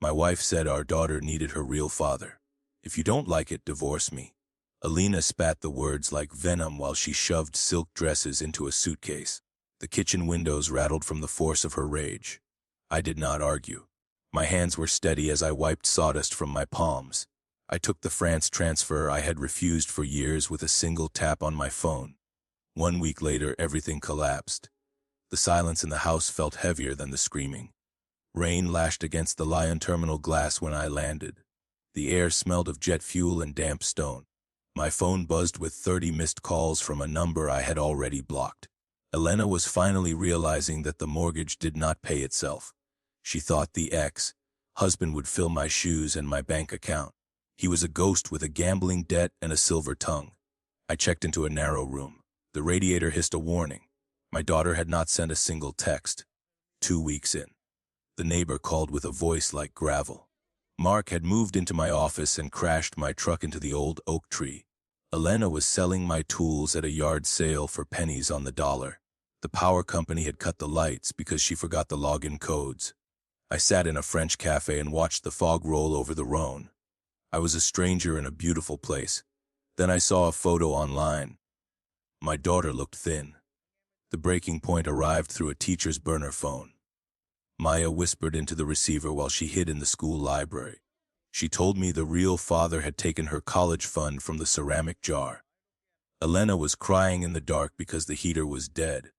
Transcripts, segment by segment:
My wife said our daughter needed her real father. If you don't like it, divorce me. Alina spat the words like venom while she shoved silk dresses into a suitcase. The kitchen windows rattled from the force of her rage. I did not argue. My hands were steady as I wiped sawdust from my palms. I took the France transfer I had refused for years with a single tap on my phone. 1 week later, everything collapsed. The silence in the house felt heavier than the screaming. Rain lashed against the Lion terminal glass when I landed. The air smelled of jet fuel and damp stone. My phone buzzed with 30 missed calls from a number I had already blocked. Elena was finally realizing that the mortgage did not pay itself. She thought the ex-husband would fill my shoes and my bank account. He was a ghost with a gambling debt and a silver tongue. I checked into a narrow room. The radiator hissed a warning. My daughter had not sent a single text. 2 weeks in, the neighbor called with a voice like gravel. Mark had moved into my office and crashed my truck into the old oak tree. Elena was selling my tools at a yard sale for pennies on the dollar. The power company had cut the lights because she forgot the login codes. I sat in a French cafe and watched the fog roll over the Rhone. I was a stranger in a beautiful place. Then I saw a photo online. My daughter looked thin. The breaking point arrived through a teacher's burner phone. Maya whispered into the receiver while she hid in the school library. She told me the real father had taken her college fund from the ceramic jar. Elena was crying in the dark because the heater was dead.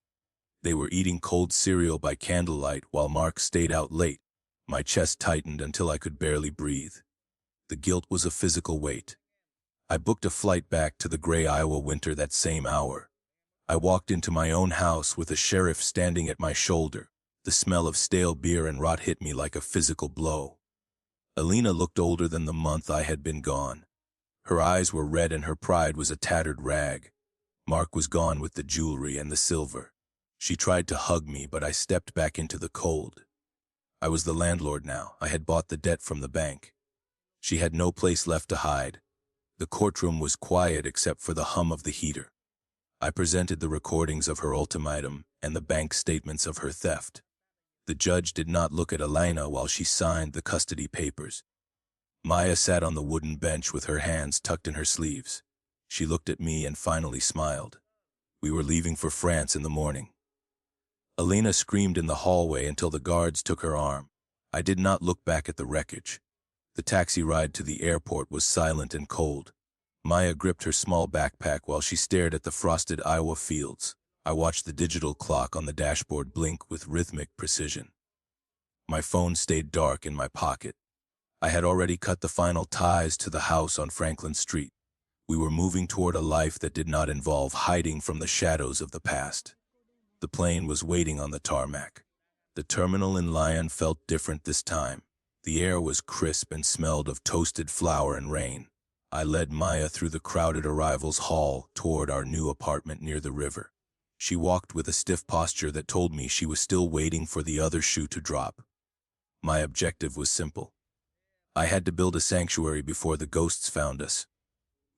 They were eating cold cereal by candlelight while Mark stayed out late. My chest tightened until I could barely breathe. The guilt was a physical weight. I booked a flight back to the gray Iowa winter that same hour. I walked into my own house with a sheriff standing at my shoulder. The smell of stale beer and rot hit me like a physical blow. Alina looked older than the month I had been gone. Her eyes were red and her pride was a tattered rag. Mark was gone with the jewelry and the silver. She tried to hug me, but I stepped back into the cold. I was the landlord now. I had bought the debt from the bank. She had no place left to hide. The courtroom was quiet except for the hum of the heater. I presented the recordings of her ultimatum and the bank statements of her theft. The judge did not look at Elena while she signed the custody papers. Maya sat on the wooden bench with her hands tucked in her sleeves. She looked at me and finally smiled. We were leaving for France in the morning. Elena screamed in the hallway until the guards took her arm. I did not look back at the wreckage. The taxi ride to the airport was silent and cold. Maya gripped her small backpack while she stared at the frosted Iowa fields. I watched the digital clock on the dashboard blink with rhythmic precision. My phone stayed dark in my pocket. I had already cut the final ties to the house on Franklin Street. We were moving toward a life that did not involve hiding from the shadows of the past. The plane was waiting on the tarmac. The terminal in Lyon felt different this time. The air was crisp and smelled of toasted flour and rain. I led Maya through the crowded arrivals hall toward our new apartment near the river. She walked with a stiff posture that told me she was still waiting for the other shoe to drop. My objective was simple. I had to build a sanctuary before the ghosts found us.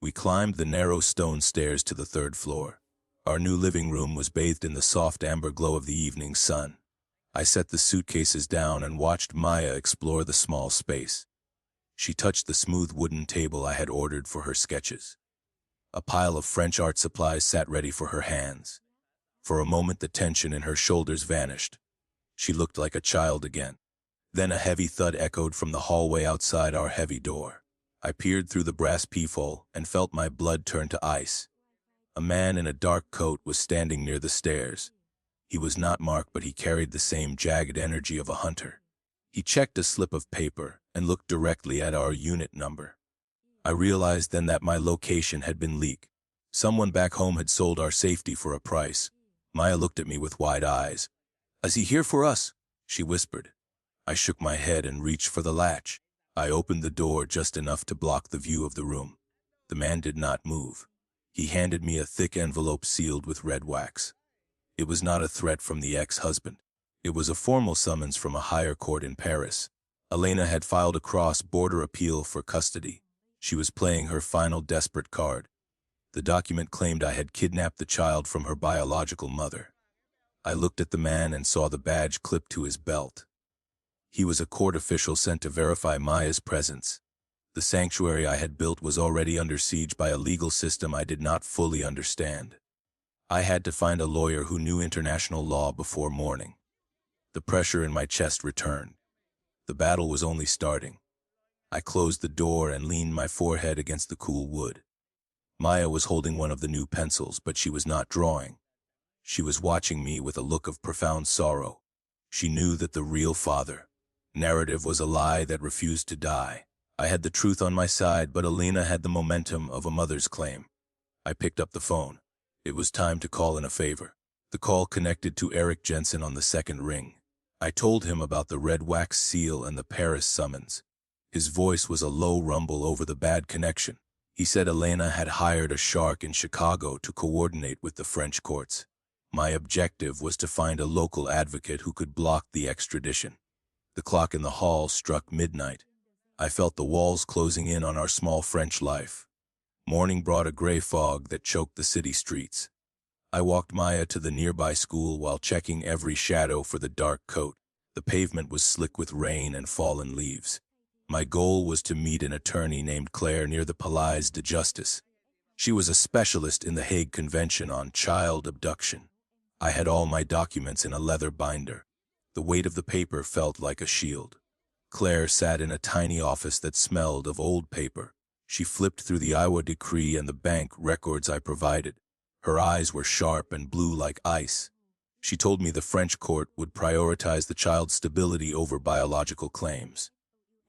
We climbed the narrow stone stairs to the 3rd floor. Our new living room was bathed in the soft amber glow of the evening sun. I set the suitcases down and watched Maya explore the small space. She touched the smooth wooden table I had ordered for her sketches. A pile of French art supplies sat ready for her hands. For a moment the tension in her shoulders vanished. She looked like a child again. Then a heavy thud echoed from the hallway outside our heavy door. I peered through the brass peephole and felt my blood turn to ice. A man in a dark coat was standing near the stairs. He was not Mark, but he carried the same jagged energy of a hunter. He checked a slip of paper and looked directly at our unit number. I realized then that my location had been leaked. Someone back home had sold our safety for a price. Maya looked at me with wide eyes. "Is he here for us?" she whispered. I shook my head and reached for the latch. I opened the door just enough to block the view of the room. The man did not move. He handed me a thick envelope sealed with red wax. It was not a threat from the ex-husband. It was a formal summons from a higher court in Paris. Elena had filed a cross-border appeal for custody. She was playing her final desperate card. The document claimed I had kidnapped the child from her biological mother. I looked at the man and saw the badge clipped to his belt. He was a court official sent to verify Maya's presence. The sanctuary I had built was already under siege by a legal system I did not fully understand. I had to find a lawyer who knew international law before morning. The pressure in my chest returned. The battle was only starting. I closed the door and leaned my forehead against the cool wood. Maya was holding one of the new pencils, but she was not drawing. She was watching me with a look of profound sorrow. She knew that the real father narrative was a lie that refused to die. I had the truth on my side, but Alina had the momentum of a mother's claim. I picked up the phone. It was time to call in a favor. The call connected to Eric Jensen on the second ring. I told him about the red wax seal and the Paris summons. His voice was a low rumble over the bad connection. He said Elena had hired a shark in Chicago to coordinate with the French courts. My objective was to find a local advocate who could block the extradition. The clock in the hall struck midnight. I felt the walls closing in on our small French life. Morning brought a gray fog that choked the city streets. I walked Maya to the nearby school while checking every shadow for the dark coat. The pavement was slick with rain and fallen leaves. My goal was to meet an attorney named Claire near the Palais de Justice. She was a specialist in the Hague Convention on child abduction. I had all my documents in a leather binder. The weight of the paper felt like a shield. Claire sat in a tiny office that smelled of old paper. She flipped through the Iowa decree and the bank records I provided. Her eyes were sharp and blue like ice. She told me the French court would prioritize the child's stability over biological claims.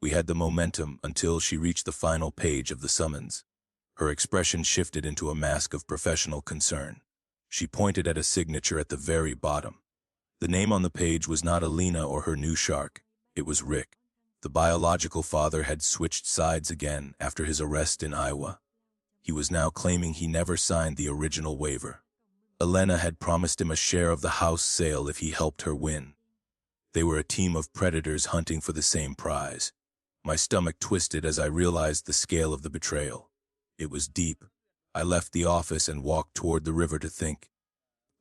We had the momentum until she reached the final page of the summons. Her expression shifted into a mask of professional concern. She pointed at a signature at the very bottom. The name on the page was not Alina or her new shark. It was Rick. The biological father had switched sides again after his arrest in Iowa. He was now claiming he never signed the original waiver. Elena had promised him a share of the house sale if he helped her win. They were a team of predators hunting for the same prize. My stomach twisted as I realized the scale of the betrayal. It was deep. I left the office and walked toward the river to think.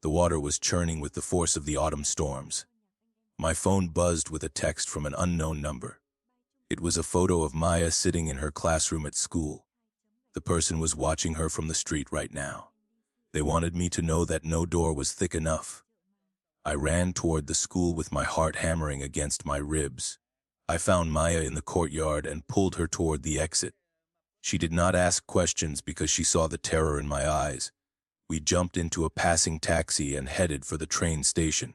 The water was churning with the force of the autumn storms. My phone buzzed with a text from an unknown number. It was a photo of Maya sitting in her classroom at school. The person was watching her from the street right now. They wanted me to know that no door was thick enough. I ran toward the school with my heart hammering against my ribs. I found Maya in the courtyard and pulled her toward the exit. She did not ask questions because she saw the terror in my eyes. We jumped into a passing taxi and headed for the train station.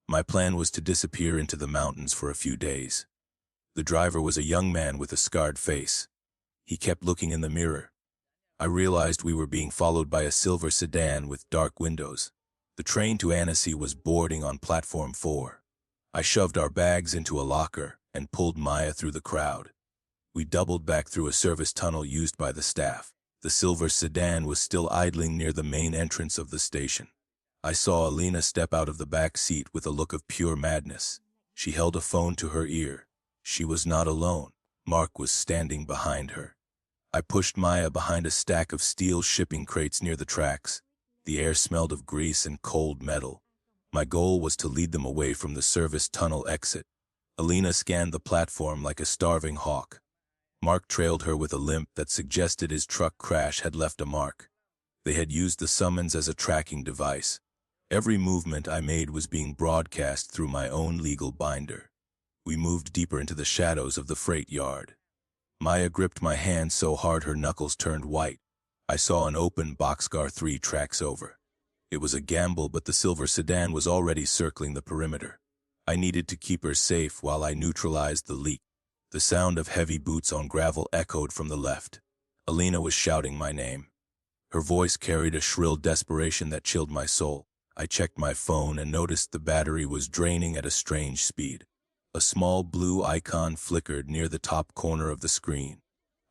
My plan was to disappear into the mountains for a few days. The driver was a young man with a scarred face. He kept looking in the mirror. I realized we were being followed by a silver sedan with dark windows. The train to Annecy was boarding on platform 4. I shoved our bags into a locker and pulled Maya through the crowd. We doubled back through a service tunnel used by the staff. The silver sedan was still idling near the main entrance of the station. I saw Alina step out of the back seat with a look of pure madness. She held a phone to her ear. She was not alone. Mark was standing behind her. I pushed Maya behind a stack of steel shipping crates near the tracks. The air smelled of grease and cold metal. My goal was to lead them away from the service tunnel exit. Alina scanned the platform like a starving hawk. Mark trailed her with a limp that suggested his truck crash had left a mark. They had used the summons as a tracking device. Every movement I made was being broadcast through my own legal binder. We moved deeper into the shadows of the freight yard. Maya gripped my hand so hard her knuckles turned white. I saw an open boxcar 3 tracks over. It was a gamble, but the silver sedan was already circling the perimeter. I needed to keep her safe while I neutralized the leak. The sound of heavy boots on gravel echoed from the left. Alina was shouting my name. Her voice carried a shrill desperation that chilled my soul. I checked my phone and noticed the battery was draining at a strange speed. A small blue icon flickered near the top corner of the screen.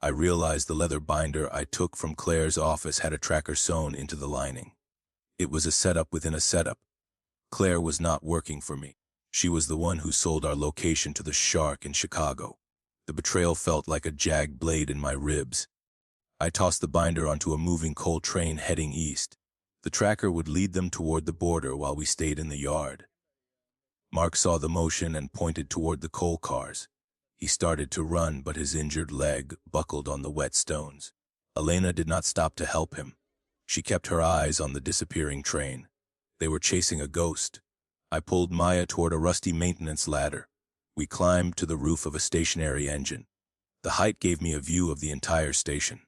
I realized the leather binder I took from Claire's office had a tracker sewn into the lining. It was a setup within a setup. Claire was not working for me. She was the one who sold our location to the shark in Chicago. The betrayal felt like a jagged blade in my ribs. I tossed the binder onto a moving coal train heading east. The tracker would lead them toward the border while we stayed in the yard. Mark saw the motion and pointed toward the coal cars. He started to run, but his injured leg buckled on the wet stones. Elena did not stop to help him. She kept her eyes on the disappearing train. They were chasing a ghost. I pulled Maya toward a rusty maintenance ladder. We climbed to the roof of a stationary engine. The height gave me a view of the entire station.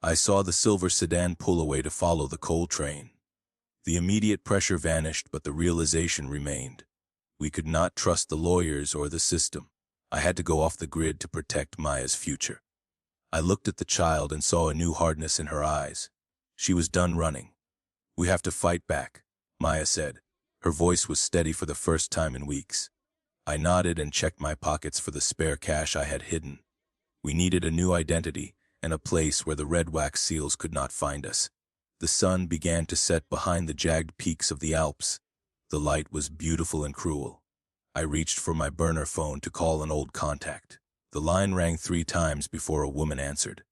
I saw the silver sedan pull away to follow the coal train. The immediate pressure vanished, but the realization remained. We could not trust the lawyers or the system. I had to go off the grid to protect Maya's future. I looked at the child and saw a new hardness in her eyes. She was done running. "We have to fight back," Maya said. Her voice was steady for the first time in weeks. I nodded and checked my pockets for the spare cash I had hidden. We needed a new identity and a place where the red wax seals could not find us. The sun began to set behind the jagged peaks of the Alps. The light was beautiful and cruel. I reached for my burner phone to call an old contact. The line rang 3 times before a woman answered.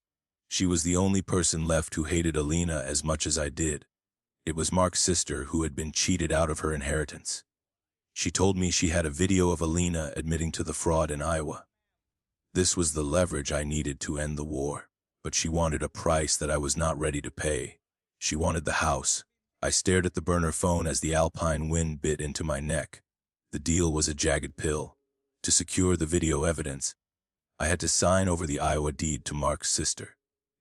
She was the only person left who hated Alina as much as I did. It was Mark's sister who had been cheated out of her inheritance. She told me she had a video of Alina admitting to the fraud in Iowa. This was the leverage I needed to end the war, but she wanted a price that I was not ready to pay. She wanted the house. I stared at the burner phone as the alpine wind bit into my neck. The deal was a jagged pill. To secure the video evidence, I had to sign over the Iowa deed to Mark's sister.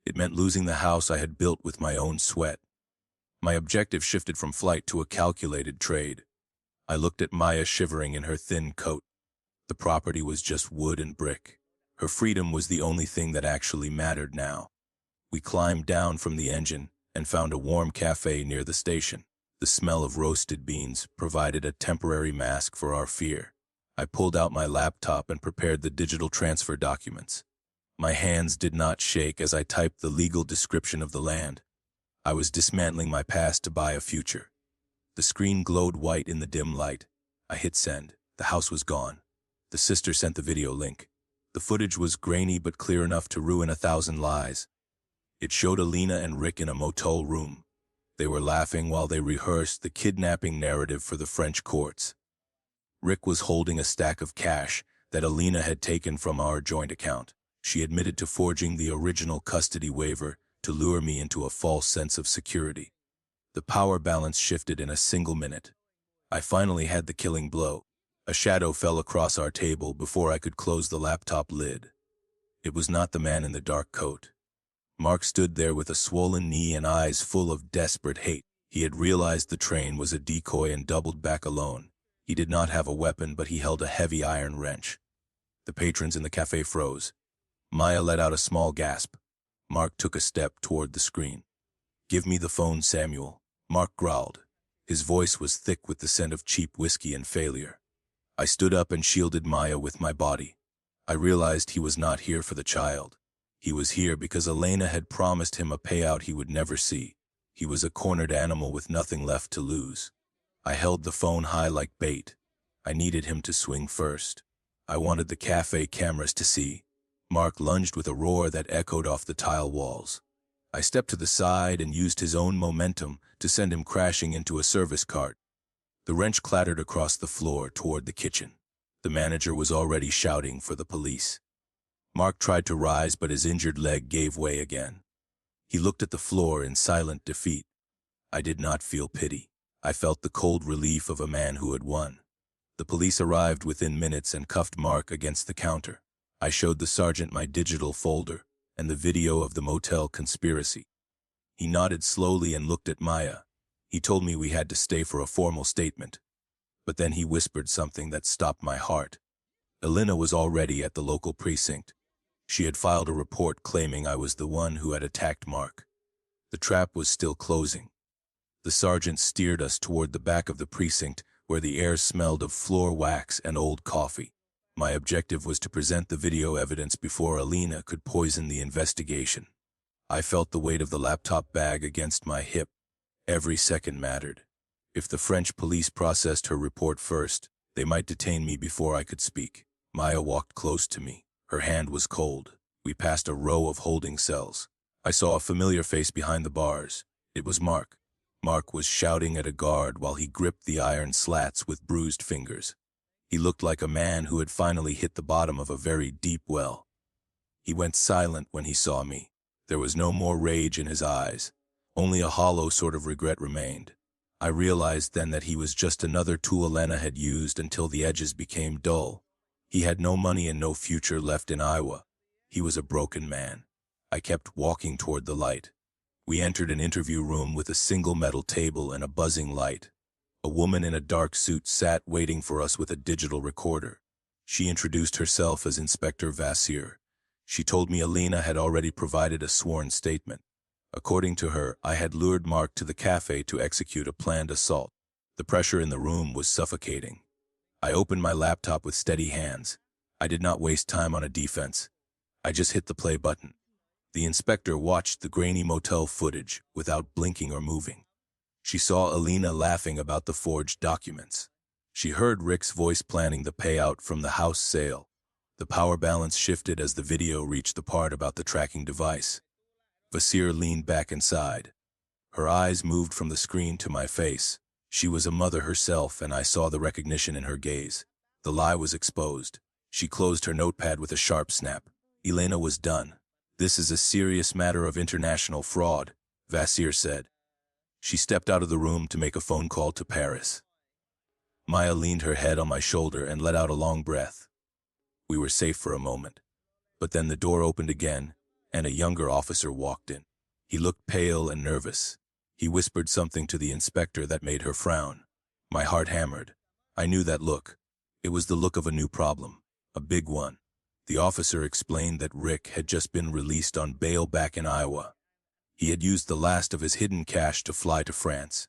It meant losing the house I had built with my own sweat. My objective shifted from flight to a calculated trade. I looked at Maya shivering in her thin coat. The property was just wood and brick. Her freedom was the only thing that actually mattered now. We climbed down from the engine and found a warm cafe near the station. The smell of roasted beans provided a temporary mask for our fear. I pulled out my laptop and prepared the digital transfer documents. My hands did not shake as I typed the legal description of the land. I was dismantling my past to buy a future. The screen glowed white in the dim light. I hit send. The house was gone. The sister sent the video link. The footage was grainy but clear enough to ruin 1,000 lies. It showed Alina and Rick in a motel room. They were laughing while they rehearsed the kidnapping narrative for the French courts. Rick was holding a stack of cash that Alina had taken from our joint account. She admitted to forging the original custody waiver to lure me into a false sense of security. The power balance shifted in a single minute. I finally had the killing blow. A shadow fell across our table before I could close the laptop lid. It was not the man in the dark coat. Mark stood there with a swollen knee and eyes full of desperate hate. He had realized the train was a decoy and doubled back alone. He did not have a weapon, but he held a heavy iron wrench. The patrons in the cafe froze. Maya let out a small gasp. Mark took a step toward the screen. "Give me the phone, Samuel," Mark growled. His voice was thick with the scent of cheap whiskey and failure. I stood up and shielded Maya with my body. I realized he was not here for the child. He was here because Elena had promised him a payout he would never see. He was a cornered animal with nothing left to lose. I held the phone high like bait. I needed him to swing first. I wanted the cafe cameras to see. Mark lunged with a roar that echoed off the tile walls. I stepped to the side and used his own momentum to send him crashing into a service cart. The wrench clattered across the floor toward the kitchen. The manager was already shouting for the police. Mark tried to rise, but his injured leg gave way again. He looked at the floor in silent defeat. I did not feel pity. I felt the cold relief of a man who had won. The police arrived within minutes and cuffed Mark against the counter. I showed the sergeant my digital folder and the video of the motel conspiracy. He nodded slowly and looked at Maya. He told me we had to stay for a formal statement. But then he whispered something that stopped my heart. Elena was already at the local precinct. She had filed a report claiming I was the one who had attacked Mark. The trap was still closing. The sergeant steered us toward the back of the precinct where the air smelled of floor wax and old coffee. My objective was to present the video evidence before Alina could poison the investigation. I felt the weight of the laptop bag against my hip. Every second mattered. If the French police processed her report first, they might detain me before I could speak. Maya walked close to me. Her hand was cold. We passed a row of holding cells. I saw a familiar face behind the bars. It was Mark. Mark was shouting at a guard while he gripped the iron slats with bruised fingers. He looked like a man who had finally hit the bottom of a very deep well. He went silent when he saw me. There was no more rage in his eyes. Only a hollow sort of regret remained. I realized then that he was just another tool Elena had used until the edges became dull. He had no money and no future left in Iowa. He was a broken man. I kept walking toward the light. We entered an interview room with a single metal table and a buzzing light. A woman in a dark suit sat waiting for us with a digital recorder. She introduced herself as Inspector Vassir. She told me Alina had already provided a sworn statement. According to her, I had lured Mark to the cafe to execute a planned assault. The pressure in the room was suffocating. I opened my laptop with steady hands. I did not waste time on a defense. I just hit the play button. The inspector watched the grainy motel footage without blinking or moving. She saw Alina laughing about the forged documents. She heard Rick's voice planning the payout from the house sale. The power balance shifted as the video reached the part about the tracking device. Vasir leaned back inside. Her eyes moved from the screen to my face. She was a mother herself, and I saw the recognition in her gaze. The lie was exposed. She closed her notepad with a sharp snap. Elena was done. "This is a serious matter of international fraud," Vasir said. She stepped out of the room to make a phone call to Paris. Maya leaned her head on my shoulder and let out a long breath. We were safe for a moment. But then the door opened again, and a younger officer walked in. He looked pale and nervous. He whispered something to the inspector that made her frown. My heart hammered. I knew that look. It was the look of a new problem, a big one. The officer explained that Rick had just been released on bail back in Iowa. He had used the last of his hidden cash to fly to France.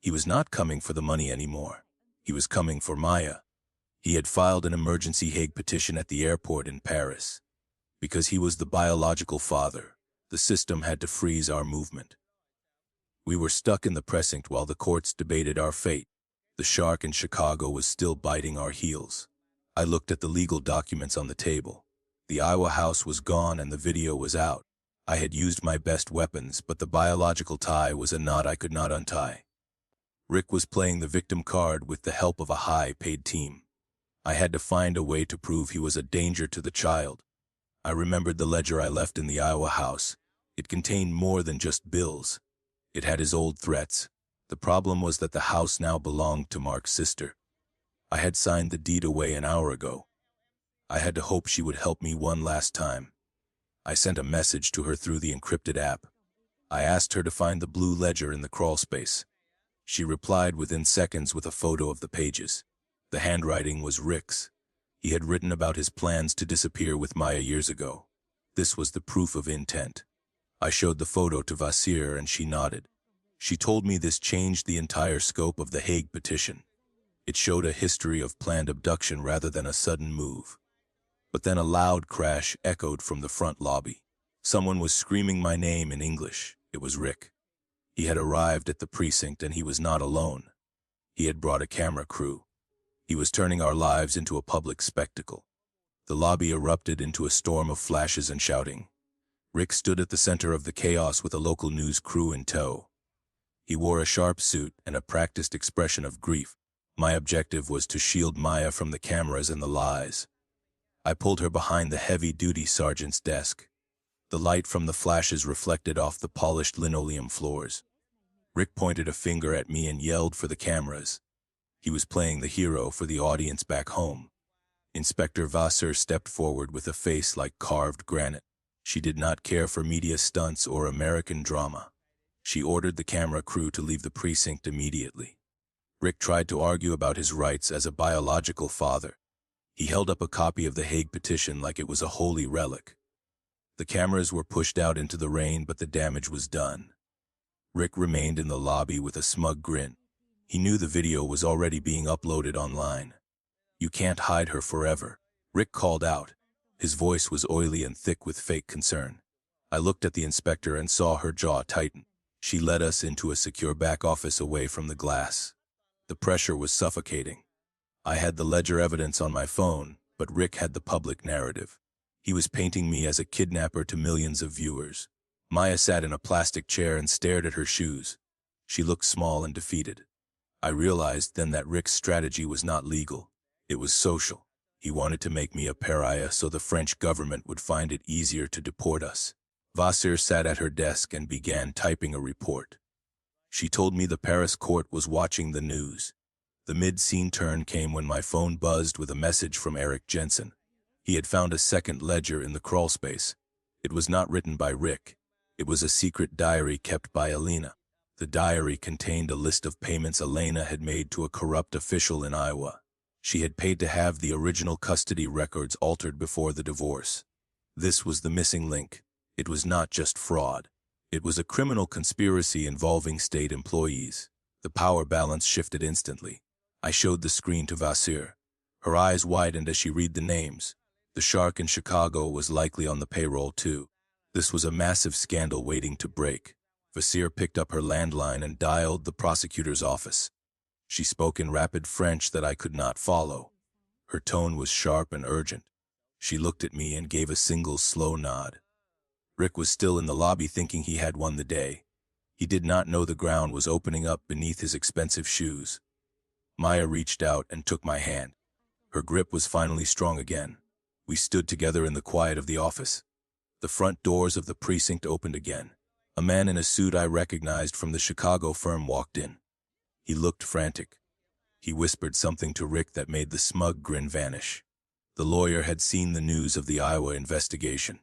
He was not coming for the money anymore. He was coming for Maya. He had filed an emergency Hague petition at the airport in Paris. Because he was the biological father, the system had to freeze our movement. We were stuck in the precinct while the courts debated our fate. The shark in Chicago was still biting our heels. I looked at the legal documents on the table. The Iowa house was gone and the video was out. I had used my best weapons, but the biological tie was a knot I could not untie. Rick was playing the victim card with the help of a high-paid team. I had to find a way to prove he was a danger to the child. I remembered the ledger I left in the Iowa house. It contained more than just bills. It had his old threats. The problem was that the house now belonged to Mark's sister. I had signed the deed away an hour ago. I had to hope she would help me one last time. I sent a message to her through the encrypted app. I asked her to find the blue ledger in the crawl space. She replied within seconds with a photo of the pages. The handwriting was Rick's. He had written about his plans to disappear with Maya years ago. This was the proof of intent. I showed the photo to Vasir and she nodded. She told me this changed the entire scope of the Hague petition. It showed a history of planned abduction rather than a sudden move. But then a loud crash echoed from the front lobby. Someone was screaming my name in English. It was Rick. He had arrived at the precinct and he was not alone. He had brought a camera crew. He was turning our lives into a public spectacle. The lobby erupted into a storm of flashes and shouting. Rick stood at the center of the chaos with a local news crew in tow. He wore a sharp suit and a practiced expression of grief. My objective was to shield Maya from the cameras and the lies. I pulled her behind the heavy-duty sergeant's desk. The light from the flashes reflected off the polished linoleum floors. Rick pointed a finger at me and yelled for the cameras. He was playing the hero for the audience back home. Inspector Vassir stepped forward with a face like carved granite. She did not care for media stunts or American drama. She ordered the camera crew to leave the precinct immediately. Rick tried to argue about his rights as a biological father. He held up a copy of the Hague petition like it was a holy relic. The cameras were pushed out into the rain, but the damage was done. Rick remained in the lobby with a smug grin. He knew the video was already being uploaded online. "You can't hide her forever," Rick called out. His voice was oily and thick with fake concern. I looked at the inspector and saw her jaw tighten. She led us into a secure back office away from the glass. The pressure was suffocating. I had the ledger evidence on my phone, but Rick had the public narrative. He was painting me as a kidnapper to millions of viewers. Maya sat in a plastic chair and stared at her shoes. She looked small and defeated. I realized then that Rick's strategy was not legal. It was social. He wanted to make me a pariah so the French government would find it easier to deport us. Vasseur sat at her desk and began typing a report. She told me the Paris court was watching the news. The mid-scene turn came when my phone buzzed with a message from Eric Jensen. He had found a second ledger in the crawlspace. It was not written by Rick. It was a secret diary kept by Elena. The diary contained a list of payments Elena had made to a corrupt official in Iowa. She had paid to have the original custody records altered before the divorce. This was the missing link. It was not just fraud. It was a criminal conspiracy involving state employees. The power balance shifted instantly. I showed the screen to Vasseur. Her eyes widened as she read the names. The shark in Chicago was likely on the payroll too. This was a massive scandal waiting to break. Vasseur picked up her landline and dialed the prosecutor's office. She spoke in rapid French that I could not follow. Her tone was sharp and urgent. She looked at me and gave a single slow nod. Rick was still in the lobby thinking he had won the day. He did not know the ground was opening up beneath his expensive shoes. Maya reached out and took my hand. Her grip was finally strong again. We stood together in the quiet of the office. The front doors of the precinct opened again. A man in a suit I recognized from the Chicago firm walked in. He looked frantic. He whispered something to Rick that made the smug grin vanish. The lawyer had seen the news of the Iowa investigation.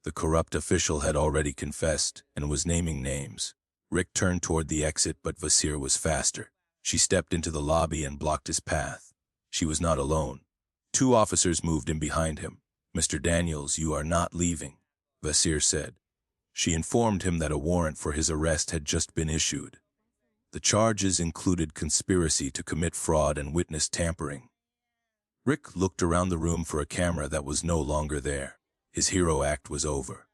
The corrupt official had already confessed and was naming names. Rick turned toward the exit, but Vasseur was faster. She stepped into the lobby and blocked his path. She was not alone. 2 officers moved in behind him. "Mr. Daniels, you are not leaving," Vasseur said. She informed him that a warrant for his arrest had just been issued. The charges included conspiracy to commit fraud and witness tampering. Rick looked around the room for a camera that was no longer there. His hero act was over.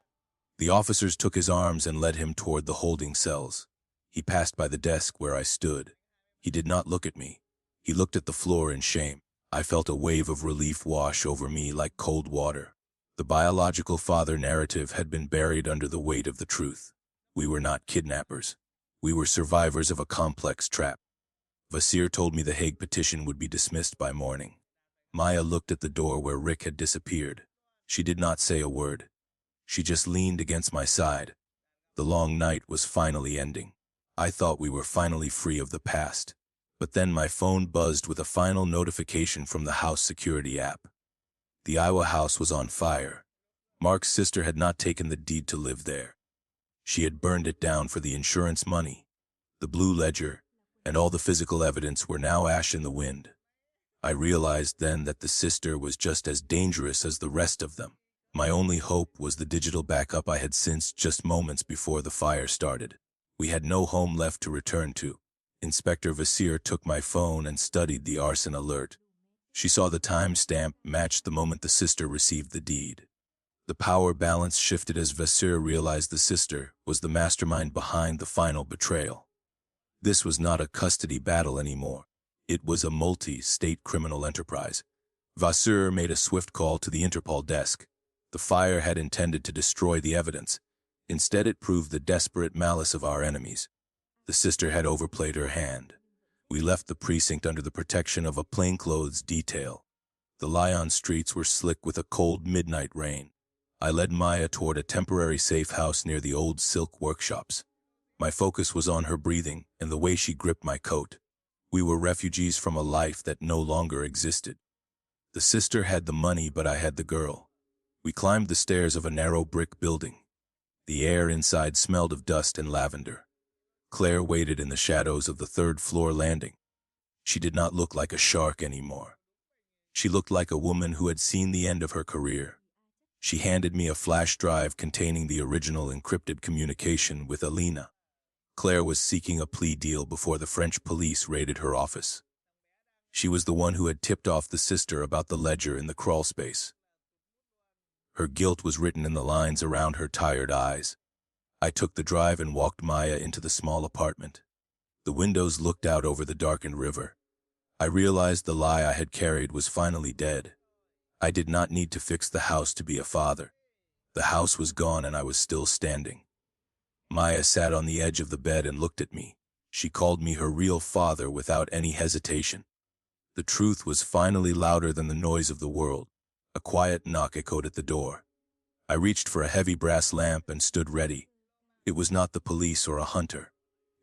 The officers took his arms and led him toward the holding cells. He passed by the desk where I stood. He did not look at me. He looked at the floor in shame. I felt a wave of relief wash over me like cold water. The biological father narrative had been buried under the weight of the truth. We were not kidnappers. We were survivors of a complex trap. Vasseur told me the Hague petition would be dismissed by morning. Maya looked at the door where Rick had disappeared. She did not say a word. She just leaned against my side. The long night was finally ending. I thought we were finally free of the past. But then my phone buzzed with a final notification from the house security app. The Iowa house was on fire. Mark's sister had not taken the deed to live there. She had burned it down for the insurance money. The blue ledger and all the physical evidence were now ash in the wind. I realized then that the sister was just as dangerous as the rest of them. My only hope was the digital backup I had sensed just moments before the fire started. We had no home left to return to. Inspector Vasseur took my phone and studied the arson alert. She saw the timestamp matched the moment the sister received the deed. The power balance shifted as Vasseur realized the sister was the mastermind behind the final betrayal. This was not a custody battle anymore. It was a multi-state criminal enterprise. Vasseur made a swift call to the Interpol desk. The fire had intended to destroy the evidence. Instead, it proved the desperate malice of our enemies. The sister had overplayed her hand. We left the precinct under the protection of a plainclothes detail. The Lyon streets were slick with a cold midnight rain. I led Maya toward a temporary safe house near the old silk workshops. My focus was on her breathing and the way she gripped my coat. We were refugees from a life that no longer existed. The sister had the money, but I had the girl. We climbed the stairs of a narrow brick building. The air inside smelled of dust and lavender. Claire waited in the shadows of the third-floor landing. She did not look like a shark anymore. She looked like a woman who had seen the end of her career. She handed me a flash drive containing the original encrypted communication with Elena. Claire was seeking a plea deal before the French police raided her office. She was the one who had tipped off the sister about the ledger in the crawlspace. Her guilt was written in the lines around her tired eyes. I took the drive and walked Maya into the small apartment. The windows looked out over the darkened river. I realized the lie I had carried was finally dead. I did not need to fix the house to be a father. The house was gone and I was still standing. Maya sat on the edge of the bed and looked at me. She called me her real father without any hesitation. The truth was finally louder than the noise of the world. A quiet knock echoed at the door. I reached for a heavy brass lamp and stood ready. It was not the police or a hunter.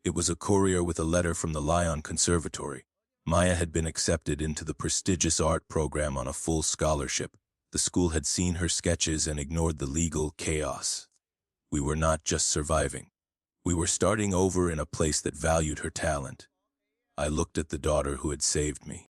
It was a courier with a letter from the Lyon Conservatory. Maya had been accepted into the prestigious art program on a full scholarship. The school had seen her sketches and ignored the legal chaos. We were not just surviving. We were starting over in a place that valued her talent. I looked at the daughter who had saved me.